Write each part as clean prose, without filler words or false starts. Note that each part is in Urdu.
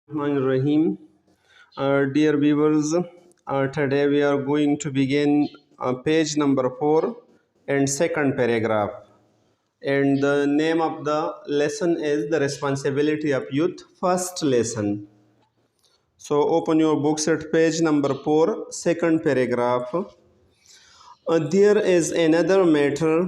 Rahim. Dear viewers, today we are going to begin page number 4 and second paragraph. And the name of the lesson is The Responsibility of Youth, first lesson. So open your books at page number 4, second paragraph. There is another matter.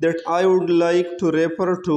That I would like to refer to,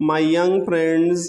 My young friends,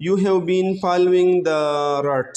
You have been following the rut.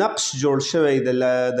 نقش جوړ شوی د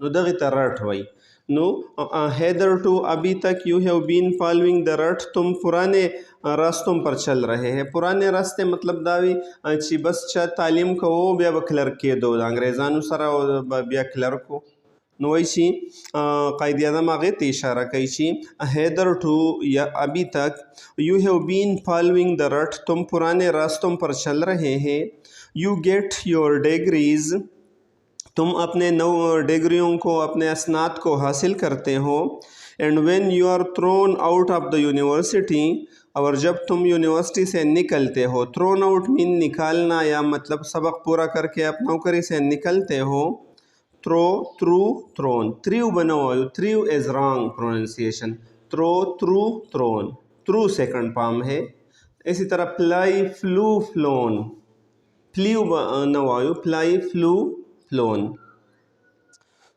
نو دغه ته رټ وایي. نو hitherto ابھی تک you have been following the rut، تم پرانے راستوں پر چل رہے ہیں. پرانے راستے مطلب دا وي چې بس چا تعلیم کوو بیا به کلرک کېدو، د انګریزانو سره بیا کلرک. نو وایي چې قائد اعظم هغې ته اشاره کوي چې hitherto یا ابھی تک you have been following the rut، تم پرانے راستوں پر چل رہے ہیں. you get your degrees، تم اپنے ڈگریوں کو، اپنے اسناد کو حاصل کرتے ہو. and when you are thrown out of the university، اور جب تم یونیورسٹی سے نکلتے ہو. thrown out mean نکالنا یا مطلب سبق پورا کر کے آپ نوکری سے نکلتے ہو. thrown through بنوائیو. through is wrong pronunciation. through second palm ہے. اسی طرح fly flew flown، flew نوائیو، fly flew flown.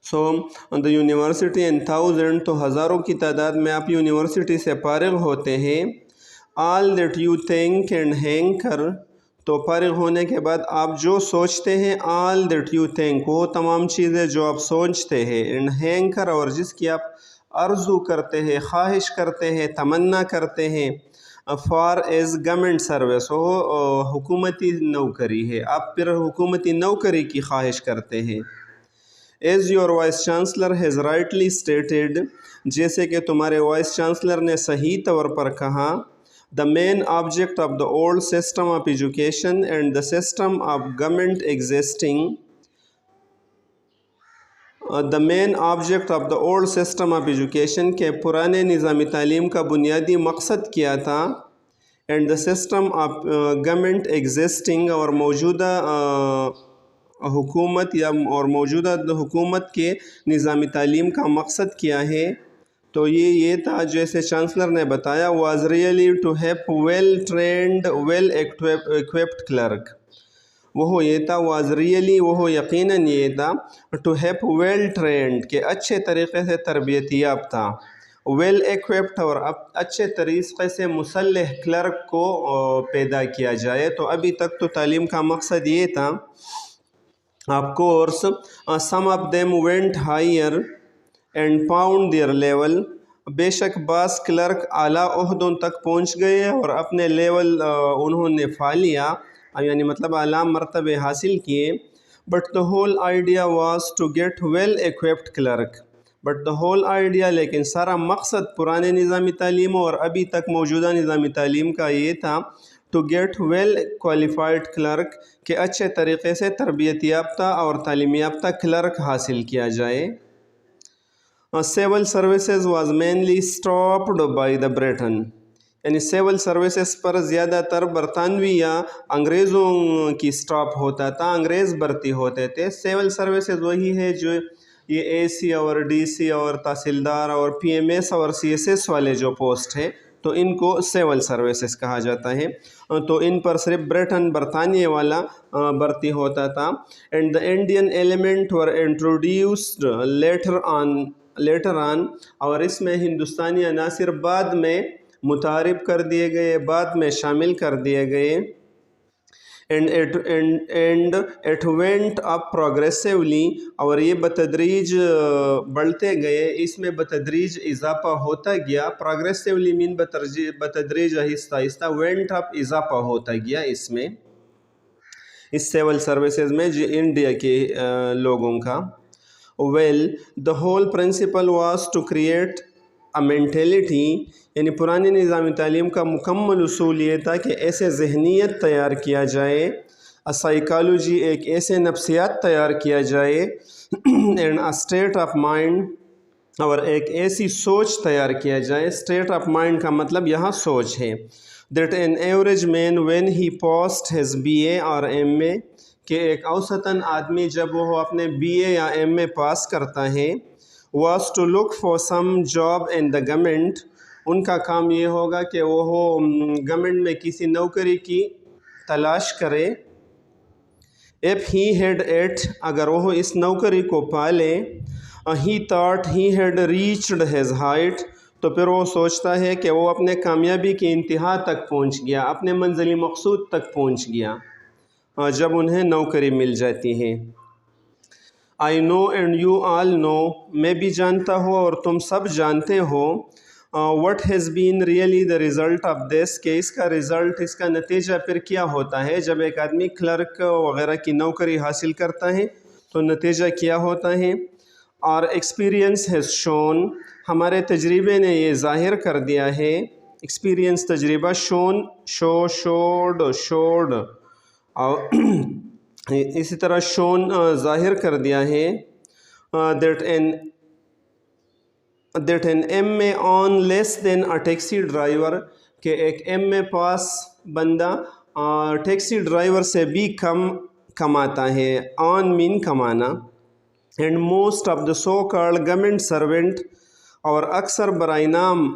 so the university in thousand، تو ہزاروں کی تعداد میں آپ یونیورسٹی سے فارغ ہوتے ہیں. all that you think and hanker، تو فارغ ہونے کے بعد آپ جو سوچتے ہیں. all that you think، وہ تمام چیزیں جو آپ سوچتے ہیں. and hanker، اور جس کی آپ آرزو کرتے ہیں، خواہش کرتے ہیں، تمنا کرتے ہیں. for as government service، وہ حکومتی نوکری ہے، آپ پھر حکومتی نوکری کی خواہش کرتے ہیں. as your vice chancellor has rightly stated، جیسے کہ تمہارے وائس چانسلر نے صحیح طور پر کہا. the main object of the old system of education and the system of government existing، the main object of the old system of education، کے پرانے نظام تعلیم کا بنیادی مقصد کیا تھا. and the system of government existing، اور موجودہ حکومت یا اور موجودہ حکومت کے نظام تعلیم کا مقصد کیا ہے. تو یہ تھا جیسے چانسلر نے بتایا. was really to have well trained well equipped clerk، وہ یہ تھا was really، وہ یقیناً یہ تھا to have well trained، کہ اچھے طریقے سے تربیت یافتہ. well equipped، اور اچھے طریقے سے مسلح کلرک کو پیدا کیا جائے. تو ابھی تک تو تعلیم کا مقصد یہ تھا. of course some of them went higher and found their level، بے شک بعض کلرک اعلیٰ عہدوں تک پہنچ گئے اور اپنے لیول انہوں نے پا لیا، یعنی مطلب اعلیٰ مرتبے حاصل کیے. but the whole idea was to get well equipped clerk، but the whole idea، لیکن سارا مقصد پرانے نظامی تعلیم اور ابھی تک موجودہ نظامی تعلیم کا یہ تھا to get well qualified clerk، کہ اچھے طریقے سے تربیت یافتہ اور تعلیم یافتہ کلرک حاصل کیا جائے. civil services was mainly stopped by the Britain، یعنی سیول سروسز پر زیادہ تر برطانوی یا انگریزوں کی سٹاپ ہوتا تھا، انگریز بھرتی ہوتے تھے. سیول سروسز وہی ہے جو یہ اے سی اور ڈی سی اور تحصیلدار اور پی ایم ایس اور سی ایس ایس والے جو پوسٹ ہے، تو ان کو سیول سروسز کہا جاتا ہے. تو ان پر صرف برطانیہ والا بھرتی ہوتا تھا. And the Indian element were introduced later on, اور اس میں ہندوستانی عناصر بعد میں متعارف کر دیے گئے، بعد میں شامل کر دیے گئے. And it went up progressively, اور یہ بتدریج بڑھتے گئے، اس میں بتدریج اضافہ ہوتا گیا. پروگریسولی مین بتدریج آہستہ آہستہ، وینٹ اپ اضافہ ہوتا گیا اس سول سروسز میں انڈیا کے لوگوں کا. Well the whole principle was to create a mentality, یعنی پرانے نظام تعلیم کا مکمل اصول یہ تھا کہ ایسے ذہنیت تیار کیا جائے، سائیکالوجی ایک ایسے نفسیات تیار کیا جائے، اینڈ اسٹیٹ آف مائنڈ، اور ایک ایسی سوچ تیار کیا جائے. اسٹیٹ آف مائنڈ کا مطلب یہاں سوچ ہے. That an average man when he passed his BA اور MA، کہ ایک اوسطاً آدمی جب وہ اپنے BA یا MA پاس کرتا ہے، was to look for some job in the government، ان کا کام یہ ہوگا کہ وہ گورنمنٹ میں کسی نوکری کی تلاش کرے. if he had it، اگر وہ اس نوکری کو پالے. he thought he had reached his height، تو پھر وہ سوچتا ہے کہ وہ اپنے کامیابی کی انتہا تک پہنچ گیا، اپنے منزل مقصود تک پہنچ گیا جب انہیں نوکری مل جاتی ہے. I know and you all know، میں بھی جانتا ہوں اور تم سب جانتے ہو. what has been really the result of this، کہ اس کا رزلٹ، اس کا نتیجہ پھر کیا ہوتا ہے جب ایک آدمی کلرک وغیرہ کی نوکری حاصل کرتا ہے تو نتیجہ کیا ہوتا ہے. اور ایکسپیرئنس ہیز شون، ہمارے تجربے نے یہ ظاہر کر دیا ہے. ایکسپیرئنس تجربہ، شون شوڈ اور اسی طرح شون ظاہر کر دیا ہے. دیٹ این MA آن less than a taxi driver, کہ ایک MA پاس بندہ ٹیکسی ڈرائیور سے بھی کم کماتا ہے. آن مین کمانا. And most of the so called government servant, اور اکثر برائے نام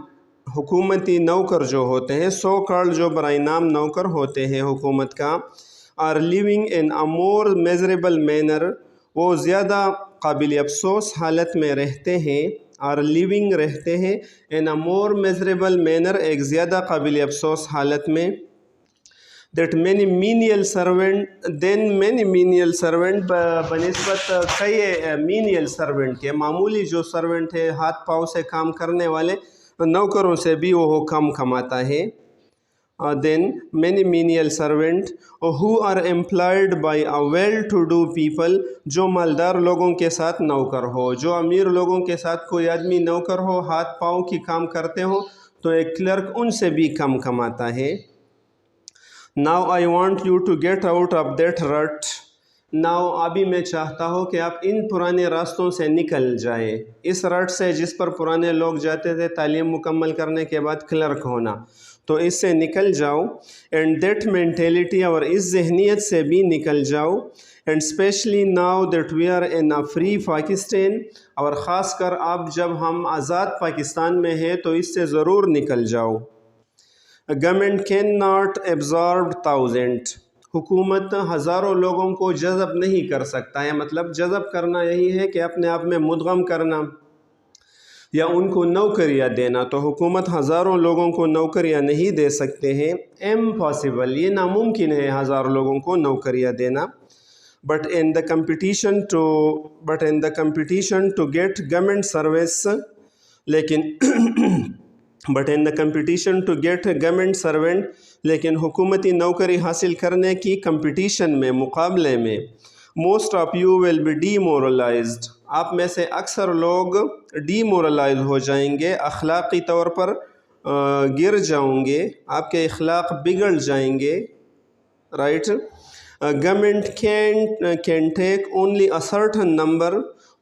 حکومتی نوکر جو ہوتے ہیں، سو کالڈ جو برائے نام نوکر ہوتے ہیں حکومت کا، are living in a more miserable manner, وہ زیادہ قابل افسوس حالت میں رہتے ہیں. آر لیونگ رہتے ہیں، ان اے مور میزریبل مینر ایک زیادہ قابل افسوس حالت میں. That many menial servant, then many menial servant, بنسبت کئی مینیل سرونٹ کے، معمولی جو سرونٹ ہے ہاتھ پاؤں سے کام کرنے والے نوکروں سے بھی وہ کم کماتا ہے. Then many menial servant who are employed by a well to do people, جو مالدار لوگوں کے ساتھ نوکر ہو، جو امیر لوگوں کے ساتھ کوئی آدمی نوکر ہو، ہاتھ پاؤں کی کام کرتے ہو، تو ایک کلرک ان سے بھی کم کماتا ہے. Now I want you to get out of that rut، now ابھی میں چاہتا ہوں کہ آپ ان پرانے راستوں سے نکل جائے، اس رٹ سے جس پر پرانے لوگ جاتے تھے تعلیم مکمل کرنے کے بعد کلرک ہونا، تو اس سے نکل جاؤ. اینڈ دیٹ مینٹیلٹی، اور اس ذہنیت سے بھی نکل جاؤ. And especially now that we are in a free Pakistan, اور خاص کر اب جب ہم آزاد پاکستان میں ہیں تو اس سے ضرور نکل جاؤ. Government can not absorb thousand, حکومت ہزاروں لوگوں کو جذب نہیں کر سکتا ہے. مطلب جذب کرنا یہی ہے کہ اپنے آپ میں مدغم کرنا یا ان کو نوکریاں دینا، تو حکومت ہزاروں لوگوں کو نوکریاں نہیں دے سکتے ہیں. امپاسبل، یہ ناممکن ہے ہزار لوگوں کو نوکریاں دینا. But in the competition to get government service, لیکن حکومتی نوکری حاصل کرنے کی کمپٹیشن میں، مقابلے میں، most of you will be demoralised, آپ میں سے اکثر لوگ ڈی مورلائز ہو جائیں گے، اخلاقی طور پر گر جاؤں گے، آپ کے اخلاق بگڑ جائیں گے. Right. Government can take only a certain number,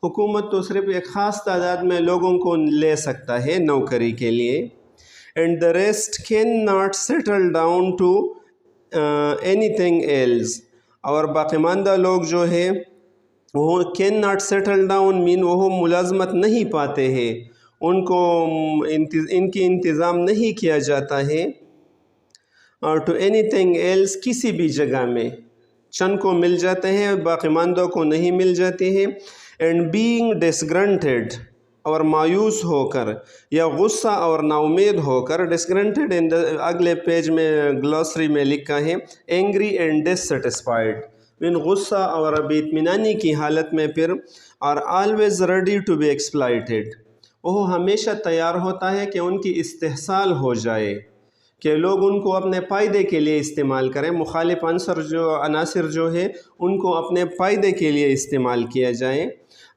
حکومت تو صرف ایک خاص تعداد میں لوگوں کو لے سکتا ہے نوکری کے لیے. And the rest can not settle down to anything else, اور باقی ماندہ لوگ جو ہے وہ کین ناٹ سیٹل ڈاؤن مین وہ ملازمت نہیں پاتے ہیں، ان کو ان کی انتظام نہیں کیا جاتا ہے. ٹو اینی تھنگ ایلس، کسی بھی جگہ میں، چند کو مل جاتے ہیں، باقی ماندوں کو نہیں مل جاتے ہیں. اینڈ بینگ ڈسگرنٹڈ، اور مایوس ہو کر یا غصہ اور ناامید ہو کر. ڈسگرنٹڈ اگلے پیج میں گلوسری میں لکھا ہے اینگری اینڈ ڈسسیٹسفائیڈ. ان غصہ اور بے اطمینانی کی حالت میں پھر are always ready to be exploited. وہ ہمیشہ تیار ہوتا ہے کہ ان کی استحصال ہو جائے، کہ لوگ ان کو اپنے فائدے کے لیے استعمال کریں. مخالف عناصر جو ہے ان کو اپنے فائدے کے لیے استعمال کیا جائے.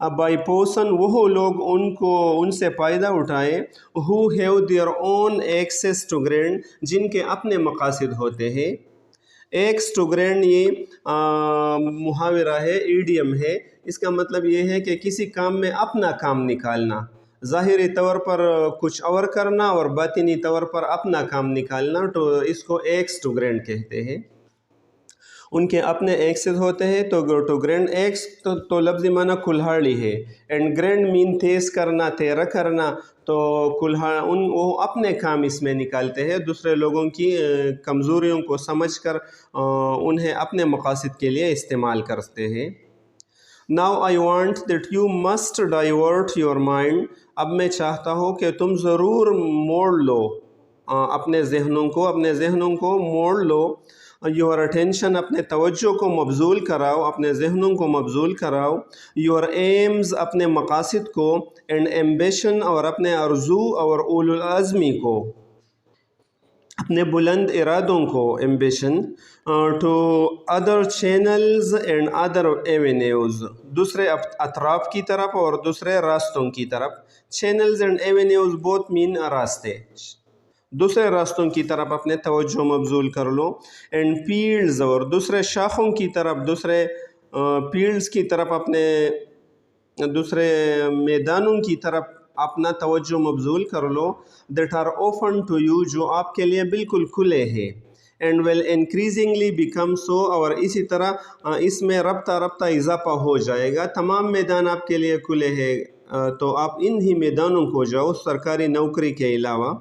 اب بائی پوسن وہ لوگ ان سے فائدہ اٹھائیں who have their own access to grant جن کے اپنے مقاصد ہوتے ہیں. ایکس ٹو گرینڈ یہ محاورہ ہے، ایڈیم ہے. اس کا مطلب یہ ہے کہ کسی کام میں اپنا کام نکالنا، ظاہری طور پر کچھ اور کرنا اور باطنی طور پر اپنا کام نکالنا، تو اس کو ایکس ٹو گرینڈ کہتے ہیں. ان کے اپنے ایکسز ہوتے ہیں تو ٹو گرینڈ ایکس تو لفظی معنی کلہاڑی ہے، اینڈ گرینڈ مین تیز کرنا، تیرا کرنا. تو وہ اپنے کام اس میں نکالتے ہیں، دوسرے لوگوں کی کمزوریوں کو سمجھ کر انہیں اپنے مقاصد کے لیے استعمال کرتے ہیں. Now I want that you must divert your mind. اب میں چاہتا ہوں کہ تم ضرور موڑ لو اپنے ذہنوں کو موڑ لو. your attention اپنے توجہ کو مبذول کراؤ، اپنے ذہنوں کو مبذول کراؤ. your aims اپنے مقاصد کو، and ambition اور اپنے آرزو اور اولو العزمی کو، اپنے بلند ارادوں کو ambition. to other channels and other avenues دوسرے اطراف کی طرف اور دوسرے راستوں کی طرف. channels and avenues both mean راستے. دوسرے راستوں کی طرف اپنے توجہ مبذول کر لو. اینڈ فیلڈز اور دوسرے شاخوں کی طرف، دوسرے فیلڈز کی طرف، اپنے دوسرے میدانوں کی طرف اپنا توجہ مبذول کر لو. That are open to you جو آپ کے لیے بالکل کھلے ہیں. And will increasingly become so اور اسی طرح اس میں رفتہ اضافہ ہو جائے گا. تمام میدان آپ کے لیے کھلے ہیں تو آپ ان ہی میدانوں کو جاؤ سرکاری نوکری کے علاوہ.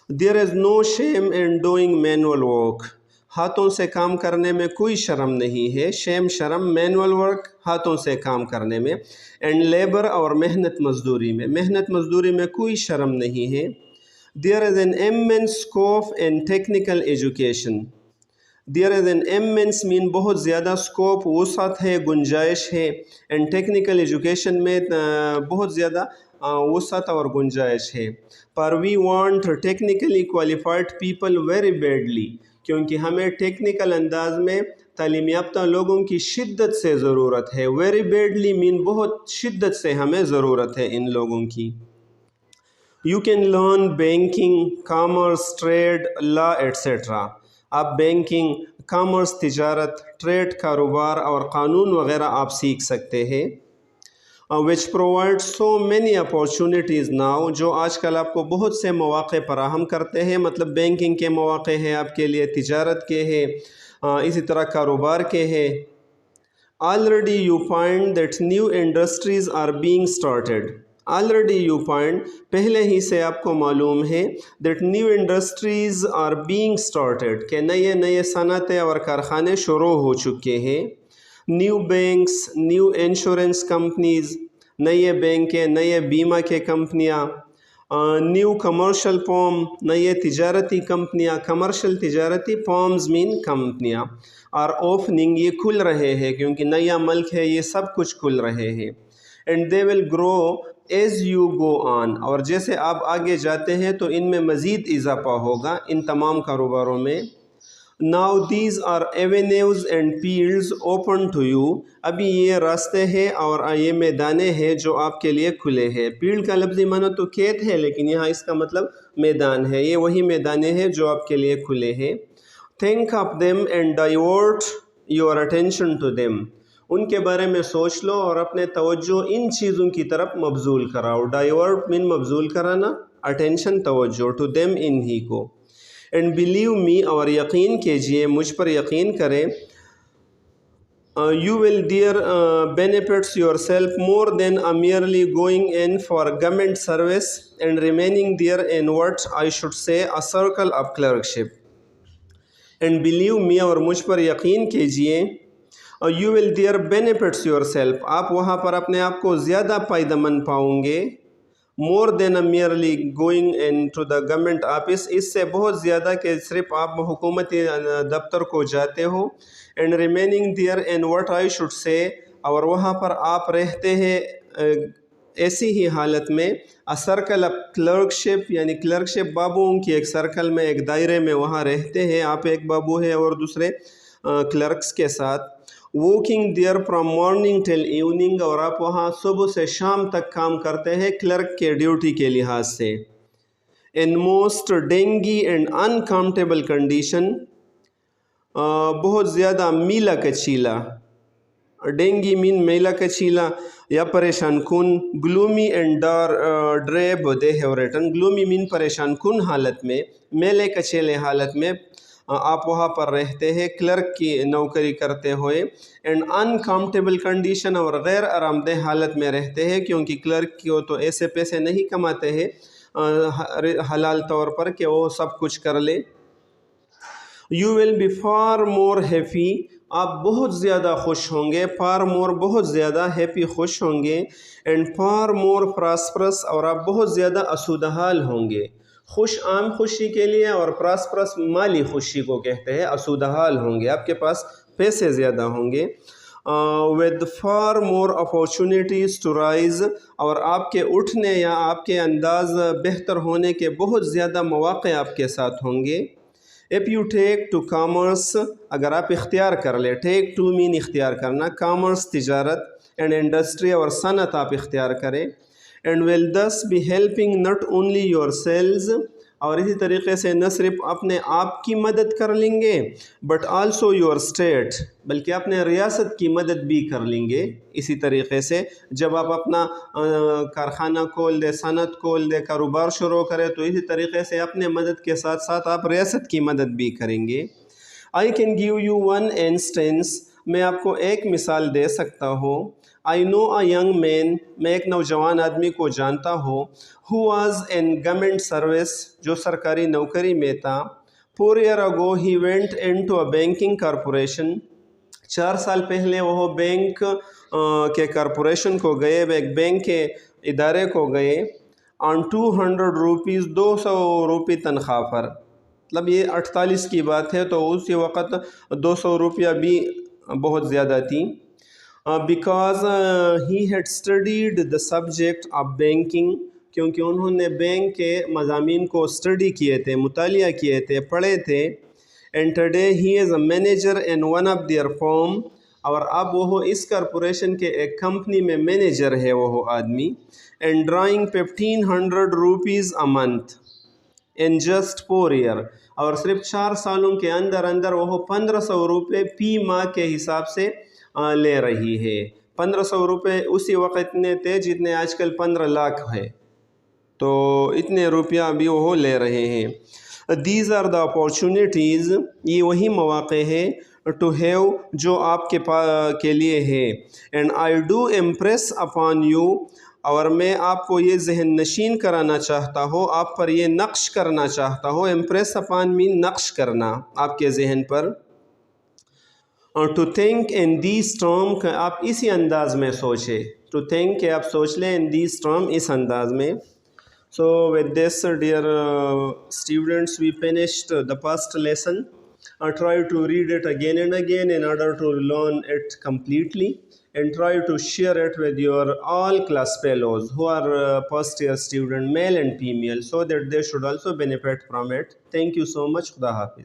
There is no shame in doing manual work. ہاتھوں سے کام کرنے میں کوئی شرم نہیں ہے. شرم manual work ہاتھوں سے کام کرنے میں. and labor اور محنت مزدوری میں کوئی شرم نہیں ہے. There is an immense scope in technical education. There is an immense mean بہت زیادہ scope، وسعت ہے، گنجائش ہے. and technical education میں بہت زیادہ وسعت اور گنجائش ہے. پر we want technically qualified people very badly. کیونکہ ہمیں ٹیکنیکل انداز میں تعلیم یافتہ لوگوں کی شدت سے ضرورت ہے. very badly mean بہت شدت سے ہمیں ضرورت ہے ان لوگوں کی. You can learn banking, commerce, trade, law, etc. آپ بینکنگ، کامرس تجارت، ٹریڈ کاروبار اور قانون وغیرہ آپ سیکھ سکتے ہیں. which provides so many opportunities now جو آج کل آپ کو بہت سے مواقع فراہم کرتے ہیں. مطلب بینکنگ کے مواقع ہیں آپ کے لیے، تجارت کے ہیں، اسی طرح کاروبار کے ہیں. already you find that new industries are being started. already you find پہلے ہی سے آپ کو معلوم ہے that new industries are being started کہ نئے صنعتیں اور کارخانے شروع ہو چکے ہیں. New banks, new insurance companies, نئے بینکیں، نئے بیمہ کے کمپنیاں. نیو کمرشل فارم، نئے تجارتی کمپنیاں. کمرشل تجارتی، فارمز مین کمپنیاں. اور اوپننگ یہ کھل رہے ہیں کیونکہ نیا ملک ہے، یہ سب کچھ کھل رہے ہیں. And they will grow as you go on اور جیسے آپ آگے جاتے ہیں تو ان میں مزید اضافہ ہوگا ان تمام کاروباروں میں. Now these are avenues and fields open to you. ابھی یہ راستے ہیں اور یہ میدانیں ہیں جو آپ کے لیے کھلے ہیں. فیلڈ کا لفظی معنی تو کھیت ہے لیکن یہاں اس کا مطلب میدان ہے. یہ وہی میدانیں ہیں جو آپ کے لیے کھلے ہیں. Think of them and divert your attention to them. ان کے بارے میں سوچ لو اور اپنے توجہ ان چیزوں کی طرف مبذول کراؤ. Divert mean مبذول کرانا، attention توجہ، to them ان ہی کو. اینڈ بلیو می اور یقین کیجئے، مجھ پر یقین کریں. You will their benefits yourself more than merely going in for government service and remaining there in what I should say a circle of clerkship. And believe me اور مجھ پر یقین کیجئے، You will there benefits yourself. آپ وہاں پر اپنے آپ کو زیادہ فائدہ مند پاؤں گے. مور دین merely going into the government office. اس سے بہت زیادہ کہ صرف آپ حکومتی دفتر کو جاتے ہو. And remaining there and what I should say, اور وہاں پر آپ رہتے ہیں ایسی ہی حالت میں سرکل آف کلرکشپ، یعنی کلرکشپ بابوؤں کی ایک سرکل میں، ایک دائرے میں وہاں رہتے ہیں. آپ ایک بابو ہے اور دوسرے کلرکس کے ساتھ. Working there from morning till evening, اور آپ وہاں صبح سے شام تک کام کرتے ہیں کلرک کے ڈیوٹی کے لحاظ سے. In most dengue and uncomfortable condition, بہت زیادہ میلا کچیلا. ڈینگی مین میلا کچیلا یا پریشان کن. Gloomy and drab they have written. Gloomy mean پریشان کن حالت میں، میلے کچیلے حالت میں آپ وہاں پر رہتے ہیں کلرک کی نوکری کرتے ہوئے. اینڈ انکمفرٹیبل کنڈیشن، اور غیر آرام دہ حالت میں رہتے ہیں، کیونکہ کلرک کو تو ایسے پیسے نہیں کماتے ہیں حلال طور پر کہ وہ سب کچھ کر لے. You will be far more happy, آپ بہت زیادہ خوش ہوں گے. فار مور بہت زیادہ، ہیپی خوش ہوں گے. اینڈ فار مور پراسپرس، اور آپ بہت زیادہ اسودحال ہوں گے. خوش عام خوشی کے لیے، اور پراسپرس مالی خوشی کو کہتے ہیں. اسودحال ہوں گے، آپ کے پاس پیسے زیادہ ہوں گے. with far more opportunities to rise، اور آپ کے اٹھنے یا آپ کے انداز بہتر ہونے کے بہت زیادہ مواقع آپ کے ساتھ ہوں گے. if you take to commerce، اگر آپ اختیار کر لیں. take to mean اختیار کرنا. commerce تجارت، and industry اور صنعت آپ اختیار کریں. and will thus be helping not only yourselves، اور اسی طریقے سے نہ صرف اپنے آپ کی مدد کر لیں گے but also your state، بلکہ اپنے ریاست کی مدد بھی کر لیں گے. اسی طریقے سے جب آپ اپنا کارخانہ کھول دے، صنعت کھول دے، کاروبار شروع کرے، تو اسی طریقے سے اپنے مدد کے ساتھ ساتھ آپ ریاست کی مدد بھی کریں گے. I can give you one instance، میں آپ کو ایک مثال دے سکتا ہوں. I know a young man، میں ایک نوجوان آدمی کو جانتا ہوں. who was in government service، جو سرکاری نوکری میں تھا. 4 years ago he went into a banking corporation، 4 سال پہلے وہ بینک کے کارپوریشن کو گئے، ایک بینک کے ادارے کو گئے. on 200 روپیز، 200 روپے تنخواہ پر. مطلب یہ 48 کی بات ہے، تو اسی وقت 200 روپیہ بھی بہت زیادہ تھی. because he had studied the subject of banking، کیونکہ انہوں نے بینک کے مضامین کو اسٹڈی کیے تھے، مطالعہ کیے تھے، پڑھے تھے. and today he is a manager in one of their firm، اور اب وہ اس کارپوریشن کے ایک کمپنی میں مینیجر ہے وہ آدمی. and drawing 1500 rupees a month in just 4 years، اور صرف 4 سالوں کے اندر اندر وہ 1500 روپے فی ماہ کے حساب سے لے رہی ہے. 1500 روپے اسی وقت اتنے تھے جتنے آج کل 15 لاکھ ہے، تو اتنے روپیہ بھی وہ لے رہے ہیں. دیز آر دا اپارچونیٹیز، یہ وہی مواقع ہیں ٹو ہیو جو آپ کے لیے ہے. And I do impress upon you, اور میں آپ کو یہ ذہن نشین کرانا چاہتا ہوں، آپ پر یہ نقش کرنا چاہتا ہوں. امپریس اپان مین نقش کرنا آپ کے ذہن پر. To think in these term, کہ آپ اسی انداز میں سوچیں. ٹو تھنک کہ آپ سوچ لیں ان دیز ٹرم، اس انداز میں. So with this dear students, we finished the past lesson. Try to read it again and again in order to learn it completely, and try to share it with your all class fellows who are first year student, male and female, so that they should also benefit from it. Thank you so much. Khuda Hafiz.